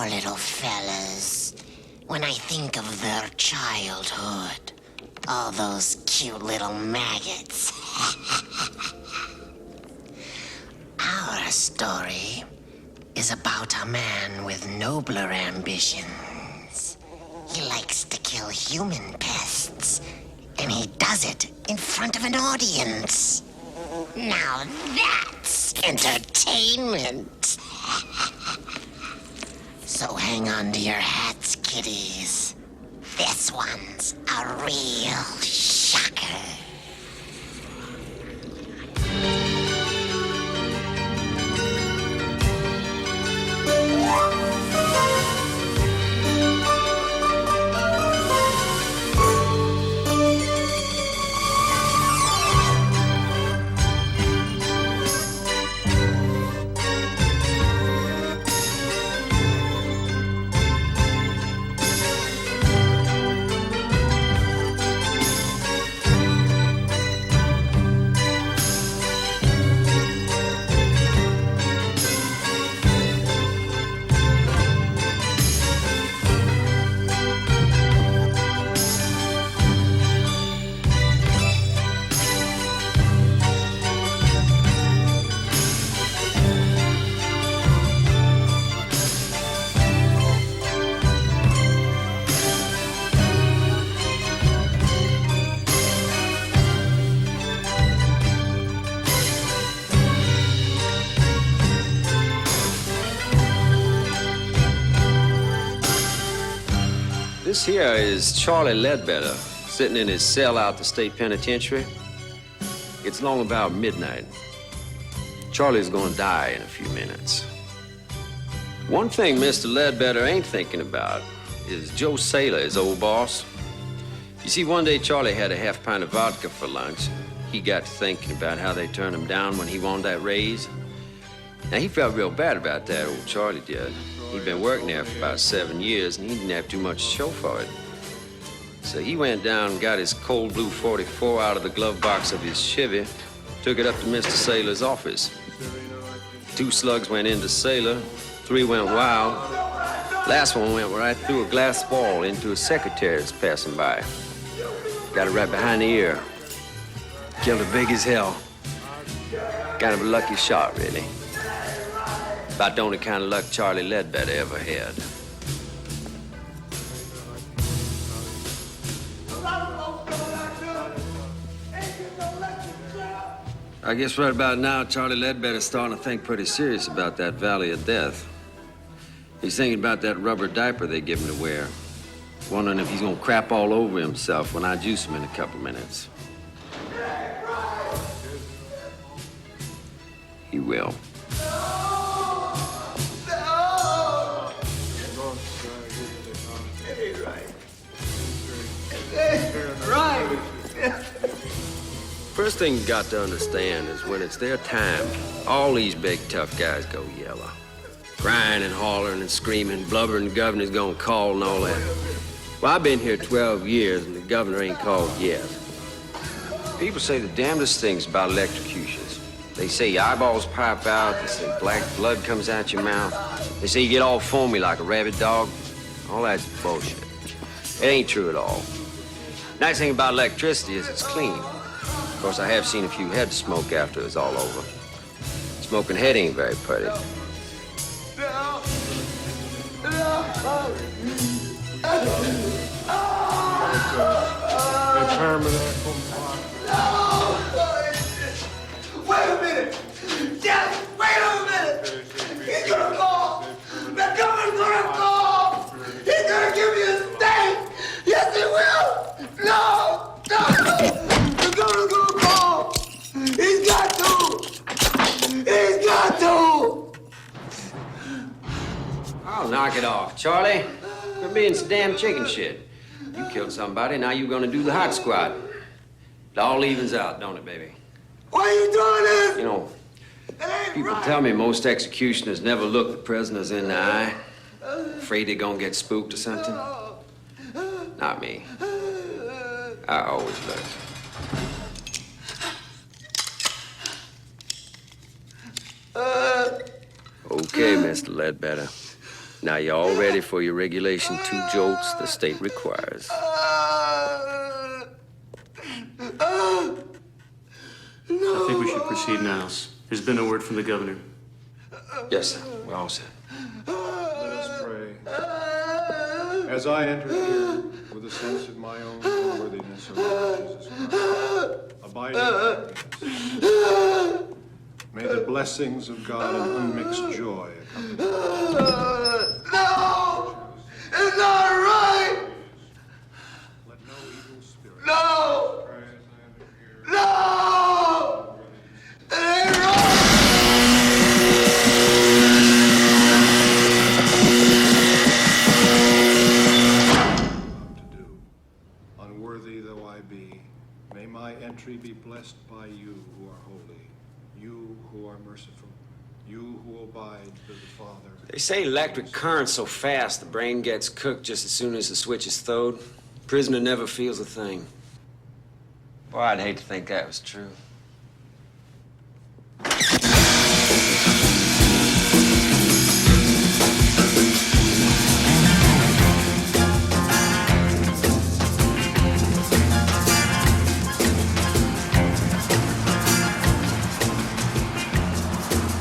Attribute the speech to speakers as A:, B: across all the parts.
A: poor little fellas. When I think of their childhood, all those cute little maggots. Our story is about a man with nobler ambitions. He likes to kill human pests, and he does it in front of an audience. Now that's entertainment. So hang on to your hats, kiddies. This one's a real shocker.
B: This here is Charlie Ledbetter, sitting in his cell out the state penitentiary. It's long about midnight. Charlie's gonna die in a few minutes. One thing Mr. Ledbetter ain't thinking about is Joe Saylor, his old boss. You see, one day Charlie had a half pint of vodka for lunch. He got to thinking about how they turned him down when he won that raise. Now, he felt real bad about that, old Charlie did. He'd been working there for about 7 years, and he didn't have too much to show for it. So he went down and got his cold blue 44 out of the glove box of his Chevy, took it up to Mr. Saylor's office. 2 slugs went into Saylor, 3 went wild. Last one went right through a glass wall into a secretary that's passing by. Got it right behind the ear. Killed her big as hell. Kind of a lucky shot, really. About the only kind of luck Charlie Ledbetter ever had. I guess right about now, Charlie Ledbetter's starting to think pretty serious about that Valley of Death. He's thinking about that rubber diaper they give him to wear. Wondering if he's gonna crap all over himself when I juice him in a couple minutes. He will. Right. First thing you got to understand is when it's their time, all these big tough guys go yellow. Crying and hollering and screaming, blubbering, the governor's gonna call and all that. Well, I've been here 12 years and the governor ain't called yet. People say the damnedest things about electrocutions. They say your eyeballs pop out, they say black blood comes out your mouth. They say you get all foamy like a rabid dog. All that's bullshit. It ain't true at all. Nice thing about electricity is it's clean. Of course, I have seen a few heads smoke after it's all over. Smoking head ain't very pretty.
C: Wait a minute! Just wait a minute! He's gonna call! The governor's gonna call! He's gonna give me a steak! Yes, he will! No! The governor's gonna call! He's got to! He's got to!
B: I'll knock it off, Charlie. You're being some damn chicken shit. You killed somebody, now you're gonna do the hot squat. It all evens out, don't it, baby?
C: Why are you doing this?
B: You know, people tell me most executioners never look the prisoners in the eye. Afraid they're gonna get spooked or something. Not me. I always look. Okay, Mr. Ledbetter. Now, you all ready for your regulation 2 jolts the state requires?
D: I think we should proceed, Niles. There's been a word from the governor.
B: Yes, sir. We're all set.
E: Let us pray. As I enter here with a sense of my own unworthiness, O Lord Jesus Christ, abiding happiness, may the blessings of God and unmixed joy accompany me.
C: No! It's not right!
E: Let no evil spirit.
C: No!
E: Pray as I enter here.
C: No! It ain't right!
E: To do. Unworthy though I be, may my entry be blessed by you who are holy, you who are merciful, you who abide with the Father.
B: They say electric current's so fast the brain gets cooked just as soon as the switch is throwed. Prisoner never feels a thing. Boy, I'd hate to think that was true.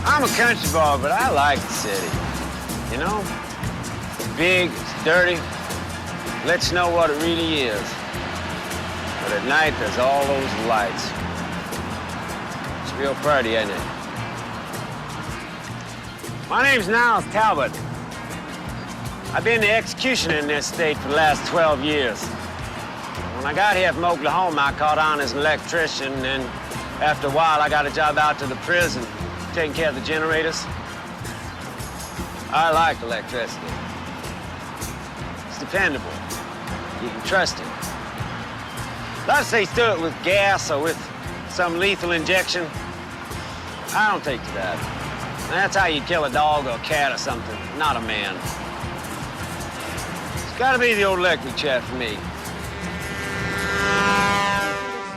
B: I'm a country boy, but I like the city. You know? It's big, it's dirty, lets you know what it really is. But at night, there's all those lights. It's real pretty, isn't it? My name's Niles Talbot. I've been the executioner in this state for the last 12 years. When I got here from Oklahoma, I caught on as an electrician, and after a while, I got a job out to the prison, taking care of the generators. I like electricity. It's dependable. You can trust it. Let's say do it with gas or with some lethal injection. I don't take to that. That's how you kill a dog or a cat or something, not a man. It's gotta be the old electric chair for me.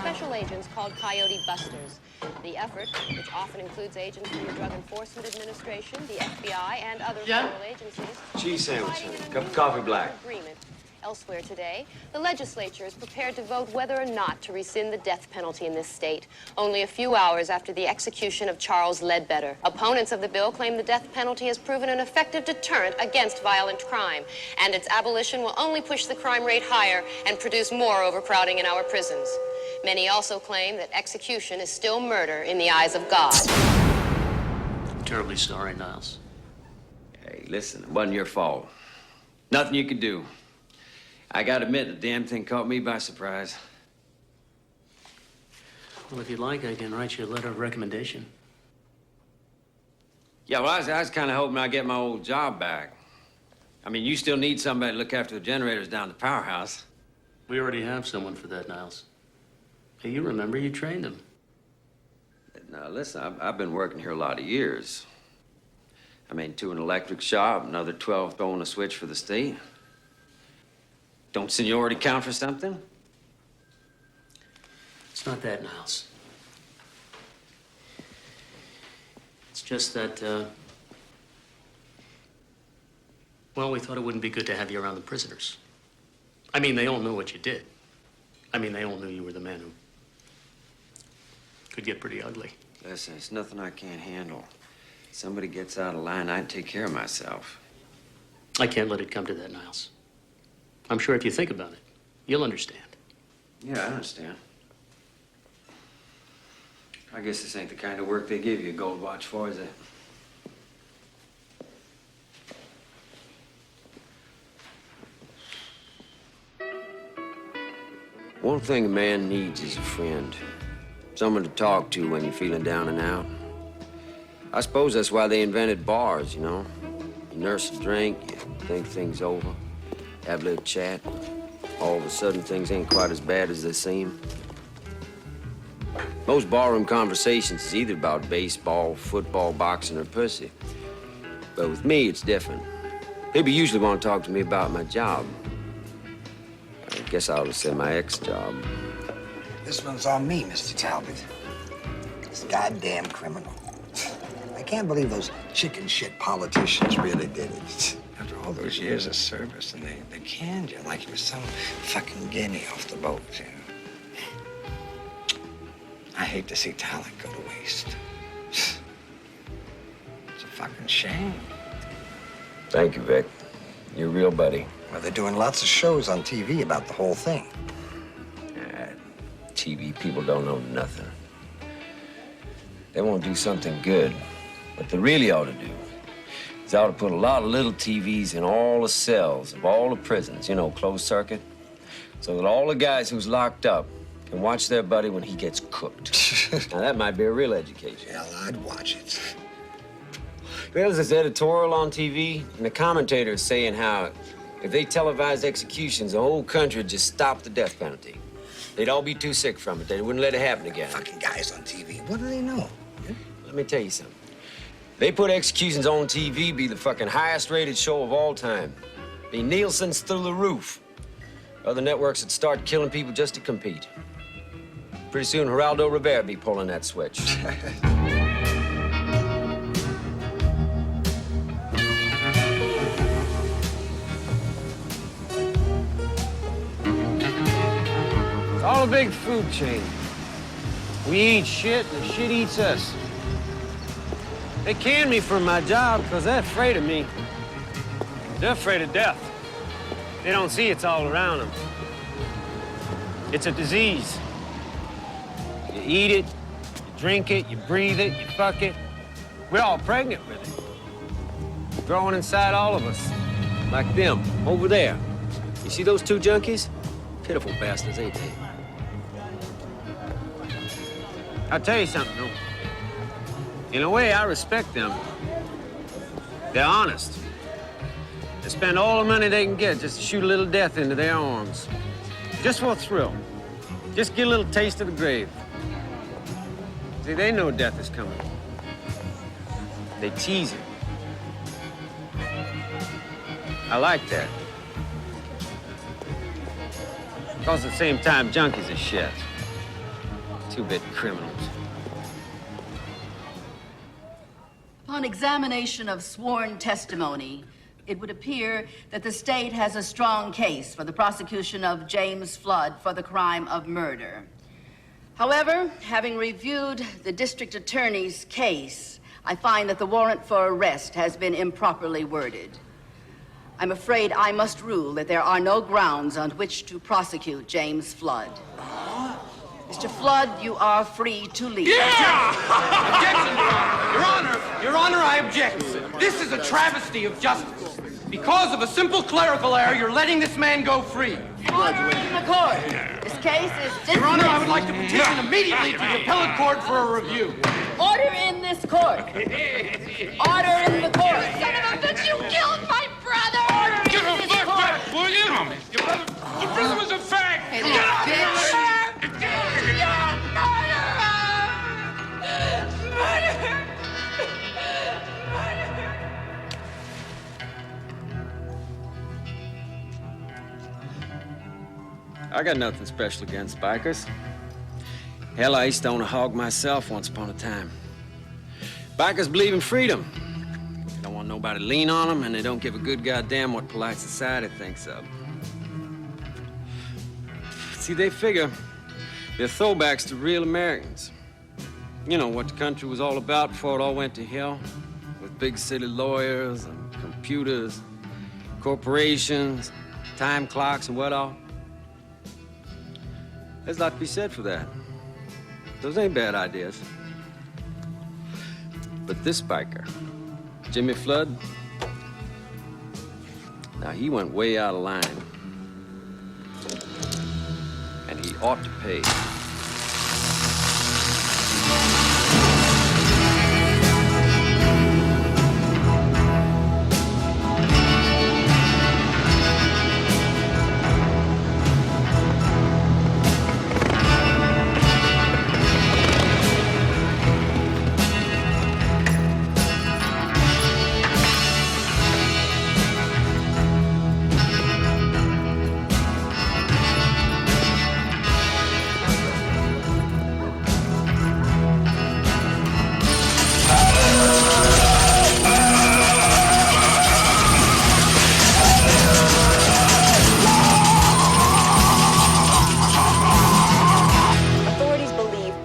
F: Special agents called Coyote Busters. The effort, which often includes agents from the Drug Enforcement Administration, the FBI, and other federal agencies,
B: Cheese sandwich,
F: providing an
B: cup of coffee
F: unusual
B: black.
F: agreement. Elsewhere today, the legislature is prepared to vote whether or not to rescind the death penalty in this state, only a few hours after the execution of Charles Ledbetter. Opponents of the bill claim the death penalty has proven an effective deterrent against violent crime, and its abolition will only push the crime rate higher and produce more overcrowding in our prisons. Many also claim that execution is still murder in the eyes of God.
D: I'm terribly sorry, Niles.
B: Hey, listen, it wasn't your fault. Nothing you could do. I gotta admit, the damn thing caught me by surprise.
D: Well, if you'd like, I can write you a letter of recommendation.
B: Yeah, well, I was kind of hoping I'd get my old job back. I mean, you still need somebody to look after the generators down at the powerhouse.
D: We already have someone for that, Niles. Hey, you remember you trained him.
B: Now, listen, I've been working here a lot of years. I mean, 2 in an electric shop, another 12 throwing a switch for the state. Don't seniority count for something?
D: It's not that, Niles. It's just that, well, we thought it wouldn't be good to have you around the prisoners. I mean, they all knew what you did. I mean, they all knew you were the man who could get pretty ugly.
B: Listen, it's nothing I can't handle. Somebody gets out of line, I can take care of myself.
D: I can't let it come to that, Niles. I'm sure if you think about it, you'll understand.
B: Yeah, I understand. I guess this ain't the kind of work they give you a gold watch for, is it? One thing a man needs is a friend. Someone to talk to when you're feeling down and out. I suppose that's why they invented bars, you know? You nurse a drink, you think things over, have a little chat. All of a sudden, things ain't quite as bad as they seem. Most barroom conversations is either about baseball, football, boxing, or pussy. But with me, it's different. People usually want to talk to me about my job. I guess I ought to say my ex-job.
G: This one's on me, Mr. Talbot. This goddamn criminal. I can't believe those chicken shit politicians really did it. After all those years of service, and they canned you like you were some fucking guinea off the boat, you know. I hate to see talent go to waste. It's a fucking shame.
B: Thank you, Vic. You're a real buddy.
G: Well, they're doing lots of shows on TV about the whole thing.
B: TV people don't know nothing. They won't do something good. What they really ought to do is they ought to put a lot of little TVs in all the cells of all the prisons, you know, closed circuit, so that all the guys who's locked up can watch their buddy when he gets cooked. Now, that might be a real education.
G: Hell, I'd watch it.
B: There's this editorial on TV, and the commentator is saying how if they televised executions, the whole country would just stop the death penalty. They'd all be too sick from it. They wouldn't let it happen again.
G: Fucking guys on TV. What do they know?
B: Let me tell you something. They put executions on TV, be the fucking highest rated show of all time. Be Nielsen's through the roof. Other networks would start killing people just to compete. Pretty soon, Geraldo Rivera be pulling that switch. It's all a big food chain. We eat shit, and the shit eats us. They canned me from my job because they're afraid of me. They're afraid of death. They don't see it's all around them. It's a disease. You eat it, you drink it, you breathe it, you fuck it. We're all pregnant with it. Growing inside all of us. Like them, over there. You see those two junkies? Pitiful bastards, ain't they? I'll tell you something, though. In a way, I respect them. They're honest. They spend all the money they can get just to shoot a little death into their arms. Just for a thrill. Just get a little taste of the grave. See, they know death is coming. They tease it. I like that. Because at the same time, junkies are shit. Two-bit criminals.
H: Upon examination of sworn testimony, it would appear that the state has a strong case for the prosecution of James Flood for the crime of murder. However, having reviewed the district attorney's case, I find that the warrant for arrest has been improperly worded. I'm afraid I must rule that there are no grounds on which to prosecute James Flood. Mr. Flood, you are free to leave.
C: Yeah! Objection, Your Honor, I object. This is a travesty of justice. Because of a simple clerical error, you're letting this man go free.
H: Order in the court. This case is dismissed.
C: Your Honor, I would like to petition immediately to the appellate court for a review.
H: Order in this court. Order in the court. Son of a bitch, you killed my brother! Order in this court.
C: Will you? The prison was a fact.
H: Hey, little bitch.
B: I got nothing special against bikers. Hell, I used to own a hog myself once upon a time. Bikers believe in freedom. They don't want nobody to lean on them, and they don't give a good goddamn what polite society thinks of. See, they figure they're throwbacks to real Americans. You know, what the country was all about before it all went to hell, with big city lawyers and computers, corporations, time clocks, and what all. There's a lot to be said for that. Those ain't bad ideas. But this biker, Jimmy Flood, now he went way out of line. And he ought to pay.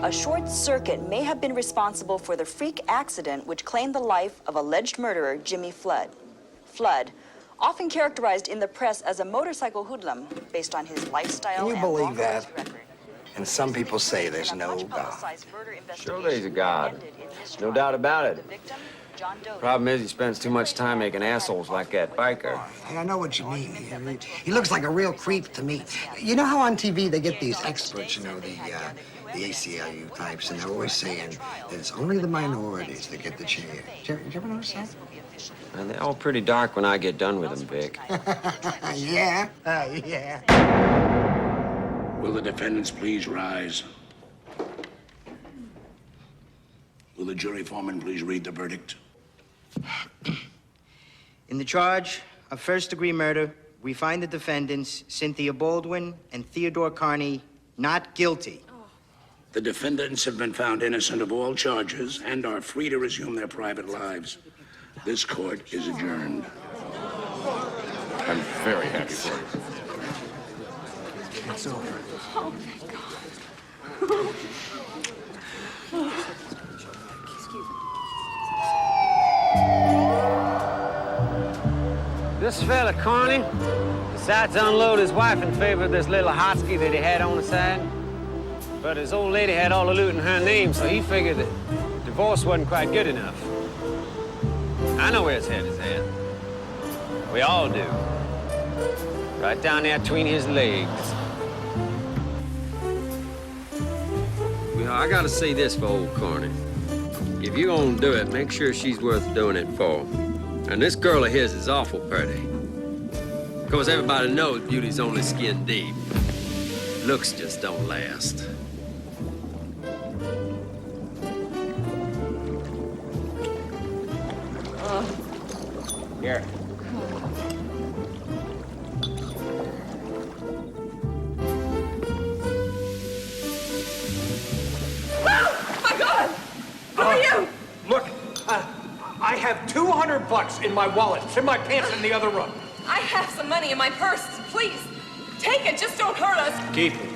I: A short circuit may have been responsible for the freak accident which claimed the life of alleged murderer Jimmy Flood. Flood, often characterized in the press as a motorcycle hoodlum based on his lifestyle.
G: Can you
I: and
G: believe
I: long
G: that?
I: arrest record.
G: And some people say there's no God.
I: Much-publicized murder
B: Sure there's a
I: investigation
B: God.
I: ended in his
B: No
I: trial.
B: doubt about it.
I: The victim, John Doe.
B: Problem is, he spends too much time making assholes like that biker.
G: Hey, I know what you mean. He looks like a real creep to me. You know how on TV they get these experts, you know, the ACLU types, and they're always saying that it's only the minorities that get the chance. Did you ever notice that?
B: And they're all pretty dark when I get done with them, Vic.
G: Yeah, yeah.
J: Will the defendants please rise? Will the jury foreman please read the verdict?
K: In the charge of first-degree murder, we find the defendants, Cynthia Baldwin and Theodore Carney, not guilty.
J: The defendants have been found innocent of all charges and are free to resume their private lives. This court is adjourned.
L: I'm very happy for you.
G: It's over.
M: Oh, thank God.
B: This fella, Carney, decided to unload his wife in favor of this little hotski that he had on the side. But his old lady had all the loot in her name, so he figured that divorce wasn't quite good enough. I know where his head is at. We all do. Right down there between his legs. You know, I gotta say this for old Carney. If you're gonna do it, make sure she's worth doing it for. And this girl of his is awful pretty. Of course, everybody knows beauty's only skin deep. Looks just don't last. Here.
M: My God! Who are you?
N: Look, I have $200 in my wallet. It's in my pants in the other room.
M: I have some money in my purse. Please, take it. Just don't hurt us.
B: Keep it.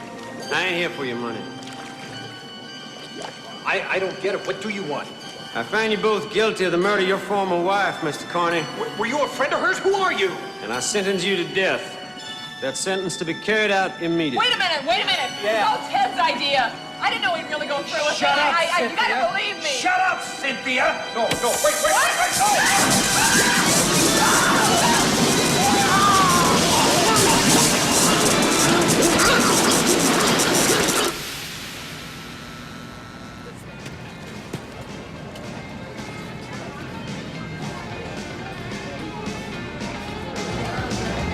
B: I ain't here for your money.
N: I don't get it. What do you want?
B: I find you both guilty of the murder of your former wife, Mr. Carney.
N: Were you a friend of hers? Who are you?
B: And I sentence you to death. That sentence to be carried out immediately.
M: Wait a minute.
N: Yeah.
M: It's all Ted's idea. I didn't know he'd really go through with it.
N: Shut up,
M: You
N: Cynthia.
M: gotta believe me.
N: Shut up, Cynthia. No, wait, no.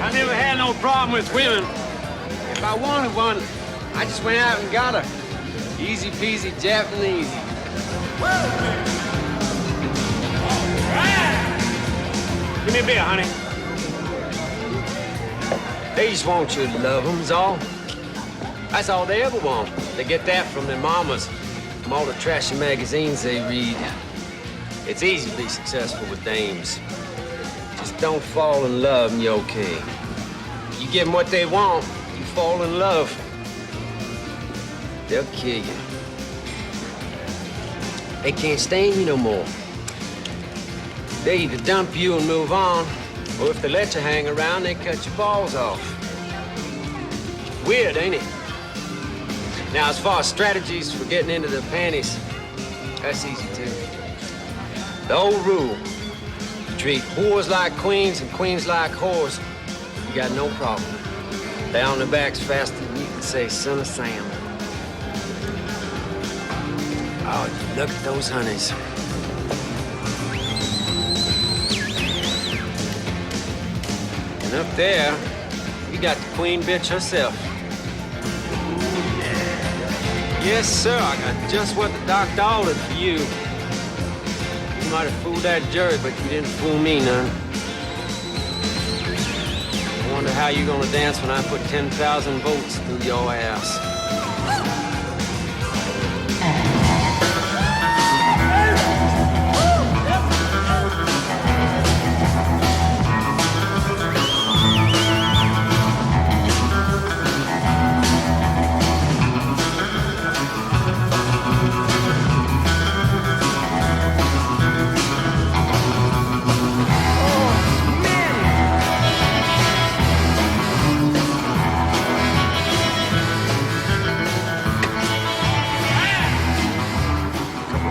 B: I never had no problem with women. If I wanted one, I just went out and got her. Easy peasy Japanese. Give me a beer, honey. They just want you to love them, is all. That's all they ever want. They get that from their mamas, from all the trashy magazines they read. It's easy to be successful with dames. Just don't fall in love and you're okay. You give them what they want, you fall in love. They'll kill you. They can't stand you no more. They either dump you and move on, or if they let you hang around, they cut your balls off. Weird, ain't it? Now, as far as strategies for getting into their panties, that's easy too. The old rule, you treat whores like queens and queens like whores, you got no problem. They're on their backs faster than you can say, son of Sam. Oh, look at those honeys. And up there, you got the queen bitch herself. Yes, sir, I got just what the doctor ordered for you. You might have fooled that jury, but you didn't fool me none. I wonder how you're gonna dance when I put 10,000 volts through your ass.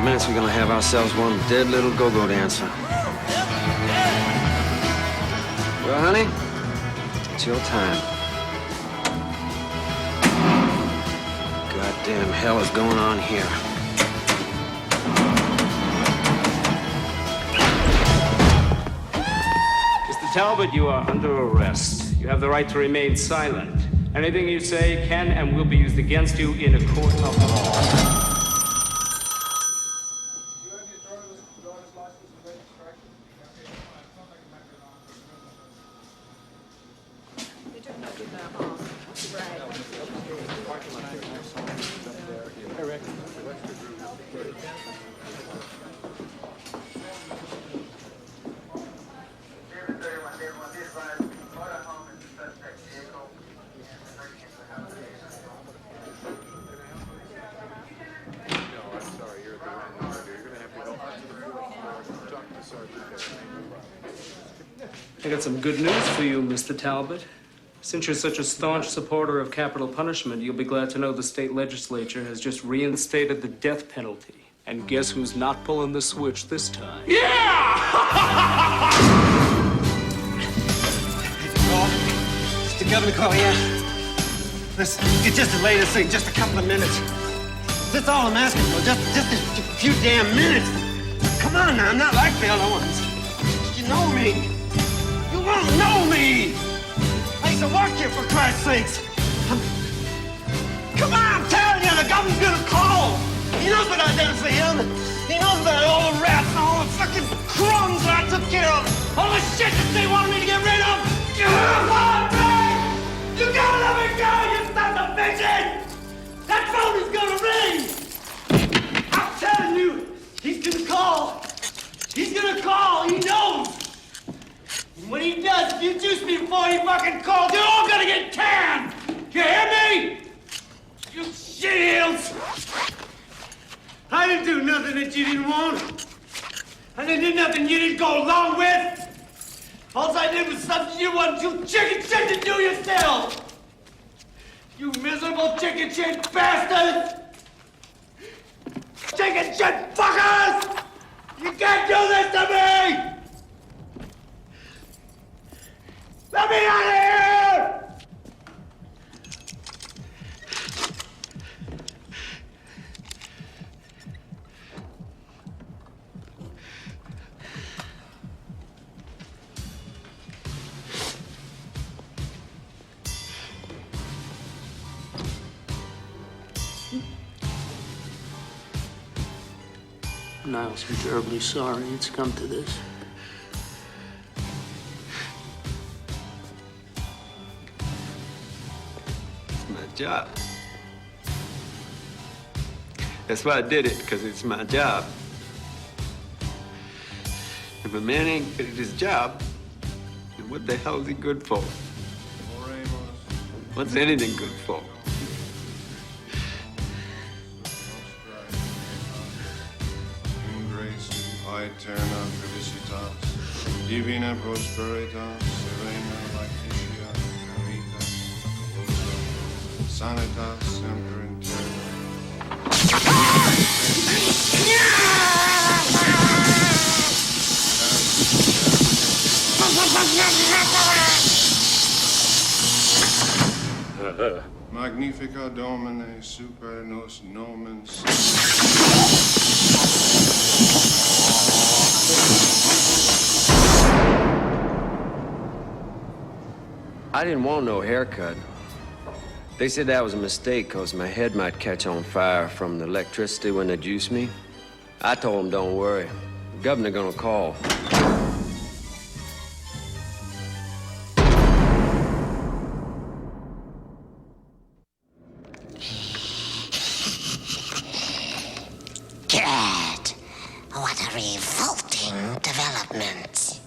B: minutes, we're gonna have ourselves one dead little go-go dancer. Well, honey, it's your time. Goddamn hell is going on here?
O: Mr. Talbot, you are under arrest. You have the right to remain silent. Anything you say can and will be used against you in a court of law. I got some good news for you, Mr. Talbot. Since you're such a staunch supporter of capital punishment, you'll be glad to know the state legislature has just reinstated the death penalty. And guess who's not pulling the switch this time?
C: Yeah!
P: It's the governor call, yeah? Listen, you just delay this thing just a couple of minutes. That's all I'm asking for, just a few damn minutes. Come on now, I'm not like the other ones. You know me. You won't know me. I used to work here, for Christ's sakes. Come on, I'm telling you, the governor's gonna call. He knows what I done for him. He knows about all the rats and all the fucking crumbs that I took care of. All the shit that they wanted me to get rid of. Come on, man! You gotta let me go, you son of a bitch! That phone is gonna ring! I'm telling you, he's gonna call. He's gonna call, he knows. And when he does, if you juice me before he fucking calls, you're all gonna get canned! You hear me? You shields! I didn't do nothing that you didn't want. I didn't do nothing you didn't go along with. All I did was something you wanted you chicken shit to do yourself. You miserable chicken shit bastards! Chicken shit fuckers! You can't do this to me! Let me out of here!
D: Niles, I'm terribly sorry it's come to this.
B: It's my job. That's why I did it, because it's my job. If a man ain't good at his job, then what the hell is he good for? What's anything good for?
E: Aeterna felicitas, divina prosperitas, serena lactitia, caritas, colosa, sanitas semper in terra. Magnifica Domine super nos nomen.
B: I didn't want no haircut. They said that was a mistake because my head might catch on fire from the electricity when they juice me. I told them, don't worry. The governor gonna call.
A: God, what a revolting development.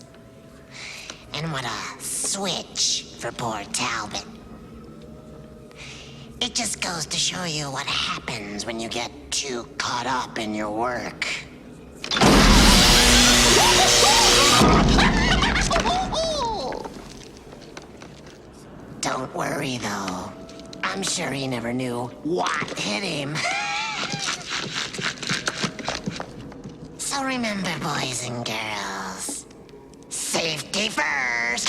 A: And what a switch for poor Talbot. It just goes to show you what happens when you get too caught up in your work. Don't worry, though. I'm sure he never knew what hit him. So remember, boys and girls, safety first.